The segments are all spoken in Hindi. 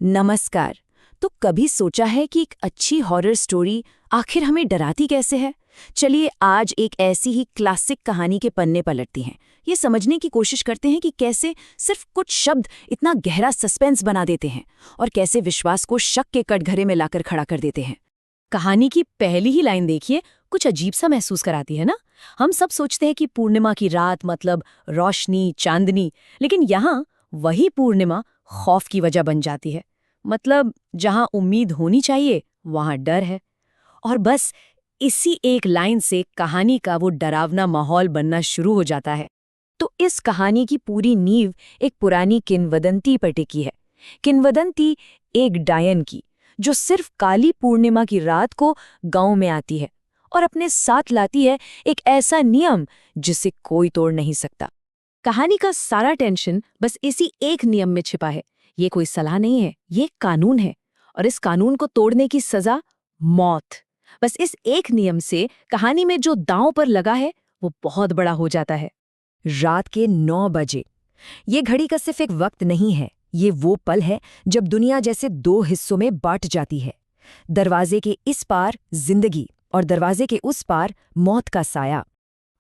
नमस्कार। तो कभी सोचा है कि एक अच्छी हॉरर स्टोरी आखिर हमें डराती कैसे है? चलिए आज एक ऐसी ही क्लासिक कहानी के पन्ने पलटती हैं। ये समझने की कोशिश करते हैं कि कैसे सिर्फ कुछ शब्द इतना गहरा सस्पेंस बना देते हैं और कैसे विश्वास को शक के कटघरे में लाकर खड़ा कर देते हैं। कहानी की पहली ही लाइन देखिए, कुछ अजीब सा महसूस कराती है ना। हम सब सोचते हैं कि पूर्णिमा की रात मतलब रोशनी, चांदनी, लेकिन यहाँ वही पूर्णिमा खौफ की वजह बन जाती है। मतलब जहाँ उम्मीद होनी चाहिए वहाँ डर है। और बस इसी एक लाइन से कहानी का वो डरावना माहौल बनना शुरू हो जाता है। तो इस कहानी की पूरी नींव एक पुरानी किंवदंती पर टिकी है। किंवदंती एक डायन की, जो सिर्फ काली पूर्णिमा की रात को गांव में आती है और अपने साथ लाती है एक ऐसा नियम जिसे कोई तोड़ नहीं सकता। कहानी का सारा टेंशन बस इसी एक नियम में छिपा है। ये कोई सलाह नहीं है, ये कानून है। और इस कानून को तोड़ने की सजा मौत। बस इस एक नियम से कहानी में जो दांव पर लगा है वो बहुत बड़ा हो जाता है। रात के 9 बजे। ये घड़ी का सिर्फ एक वक्त नहीं है, ये वो पल है जब दुनिया जैसे दो हिस्सों में बांट जाती है। दरवाजे के इस पार जिंदगी और दरवाजे के उस पार मौत का साया।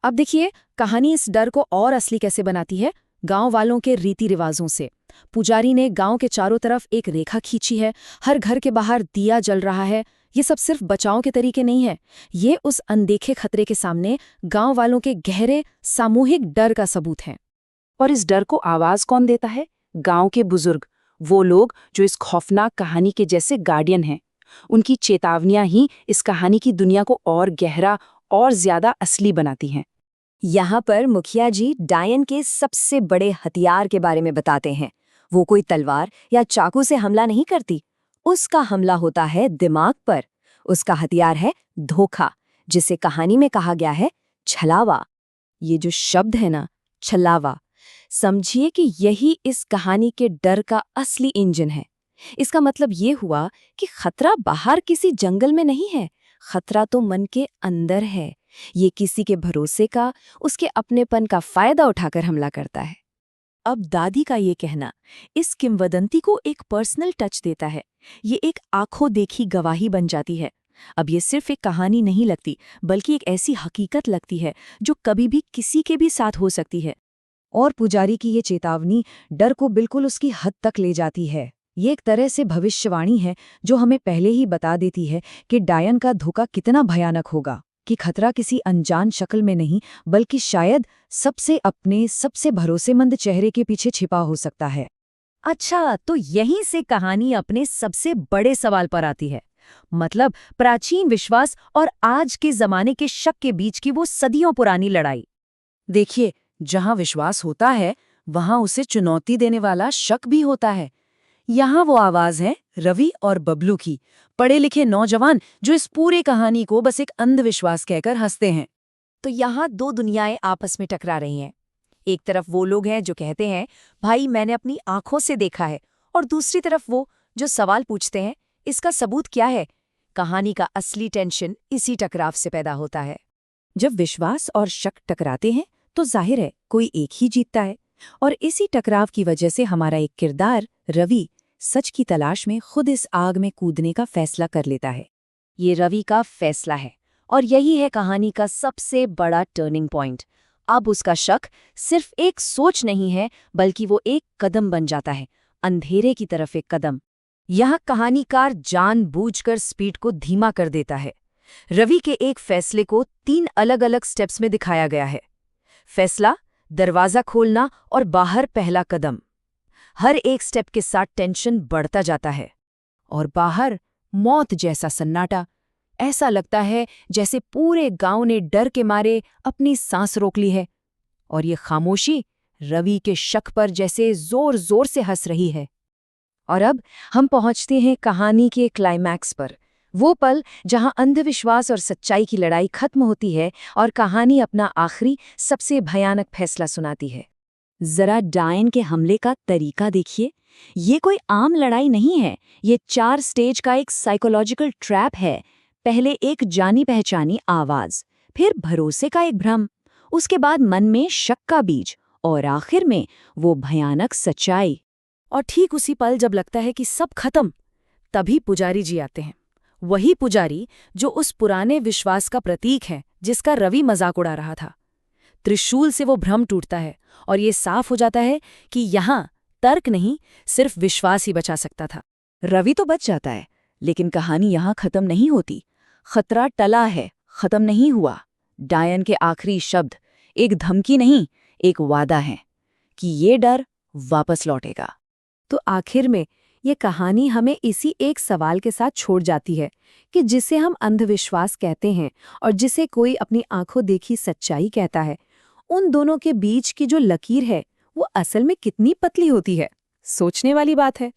अब देखिए कहानी इस डर को और असली कैसे बनाती है। गांव वालों के रीति रिवाजों से। पुजारी ने गांव के चारों तरफ एक रेखा खींची है, हर घर के बाहर दिया जल रहा है। ये सब सिर्फ बचाव के तरीके नहीं है, ये उस अनदेखे खतरे के सामने गांव वालों के गहरे सामूहिक डर का सबूत है। और इस डर को आवाज कौन देता है? गांव के बुजुर्ग, वो लोग जो इस खौफनाक कहानी के जैसे गार्डियन हैं। उनकी चेतावनियां ही इस कहानी की दुनिया को और गहरा और ज्यादा असली बनाती हैं। यहाँ पर मुखिया जी डायन के सबसे बड़े हथियार के बारे में बताते हैं। वो कोई तलवार या चाकू से हमला नहीं करती, उसका हमला होता है दिमाग पर। उसका हथियार है धोखा, जिसे कहानी में कहा गया है छलावा। ये जो शब्द है ना, छलावा, समझिए कि यही इस कहानी के डर का असली इंजन है। इसका मतलब ये हुआ कि खतरा बाहर किसी जंगल में नहीं है, खतरा तो मन के अंदर है। ये किसी के भरोसे का, उसके अपनेपन का फायदा उठाकर हमला करता है। अब दादी का ये कहना इस किंवदंती को एक पर्सनल टच देता है। ये एक आंखों देखी गवाही बन जाती है। अब ये सिर्फ एक कहानी नहीं लगती, बल्कि एक ऐसी हकीकत लगती है जो कभी भी किसी के भी साथ हो सकती है। और पुजारी की ये चेतावनी डर को बिल्कुल उसकी हद तक ले जाती है। ये एक तरह से भविष्यवाणी है जो हमें पहले ही बता देती है कि डायन का धोखा कितना भयानक होगा, कि खतरा किसी अनजान शक्ल में नहीं बल्कि शायद सबसे अपने, सबसे भरोसेमंद चेहरे के पीछे छिपा हो सकता है। अच्छा, तो यहीं से कहानी अपने सबसे बड़े सवाल पर आती है। मतलब प्राचीन विश्वास और आज के जमाने के शक के बीच की वो सदियों पुरानी लड़ाई। देखिए, जहां विश्वास होता है वहां उसे चुनौती देने वाला शक भी होता है। यहाँ वो आवाज है रवि और बबलू की, पढ़े लिखे नौजवान जो इस पूरी कहानी को बस एक अंधविश्वास कहकर हंसते हैं। तो यहाँ दो दुनियाएं आपस में टकरा रही हैं। एक तरफ वो लोग हैं जो कहते हैं भाई मैंने अपनी आंखों से देखा है, और दूसरी तरफ वो जो सवाल पूछते हैं इसका सबूत क्या है। कहानी का असली टेंशन इसी टकराव से पैदा होता है। जब विश्वास और शक टकराते हैं तो जाहिर है कोई एक ही जीतता है। और इसी टकराव की वजह से हमारा एक किरदार रवि सच की तलाश में खुद इस आग में कूदने का फैसला कर लेता है। ये रवि का फैसला है और यही है कहानी का सबसे बड़ा टर्निंग पॉइंट। अब उसका शक सिर्फ एक सोच नहीं है, बल्कि वो एक कदम बन जाता है, अंधेरे की तरफ एक कदम। यह कहानीकार जानबूझकर स्पीड को धीमा कर देता है। रवि के एक फैसले को 3 अलग-अलग स्टेप्स में दिखाया गया है। फैसला, दरवाजा खोलना और बाहर पहला कदम। हर एक स्टेप के साथ टेंशन बढ़ता जाता है। और बाहर मौत जैसा सन्नाटा। ऐसा लगता है जैसे पूरे गांव ने डर के मारे अपनी सांस रोक ली है। और ये खामोशी रवि के शक पर जैसे जोर जोर से हंस रही है। और अब हम पहुंचते हैं कहानी के क्लाइमैक्स पर, वो पल जहां अंधविश्वास और सच्चाई की लड़ाई खत्म होती है और कहानी अपना आखिरी सबसे भयानक फैसला सुनाती है। जरा डायन के हमले का तरीका देखिए। ये कोई आम लड़ाई नहीं है, ये 4 स्टेज का एक साइकोलॉजिकल ट्रैप है। पहले एक जानी पहचानी आवाज, फिर भरोसे का एक भ्रम, उसके बाद मन में शक का बीज, और आखिर में वो भयानक सच्चाई। और ठीक उसी पल जब लगता है कि सब खत्म, तभी पुजारी जी आते हैं। वही पुजारी जो उस पुराने विश्वास का प्रतीक है जिसका रवि मजाक उड़ा रहा था। त्रिशूल से वो भ्रम टूटता है और ये साफ हो जाता है कि यहाँ तर्क नहीं, सिर्फ विश्वास ही बचा सकता था। रवि तो बच जाता है, लेकिन कहानी यहाँ खत्म नहीं होती। खतरा टला है, खत्म नहीं हुआ। डायन के आखिरी शब्द एक धमकी नहीं, एक वादा है कि ये डर वापस लौटेगा। तो आखिर में ये कहानी हमें इसी एक सवाल के साथ छोड़ जाती है कि जिसे हम अंधविश्वास कहते हैं और जिसे कोई अपनी आंखों देखी सच्चाई कहता है, उन दोनों के बीच की जो लकीर है वो असल में कितनी पतली होती है। सोचने वाली बात है।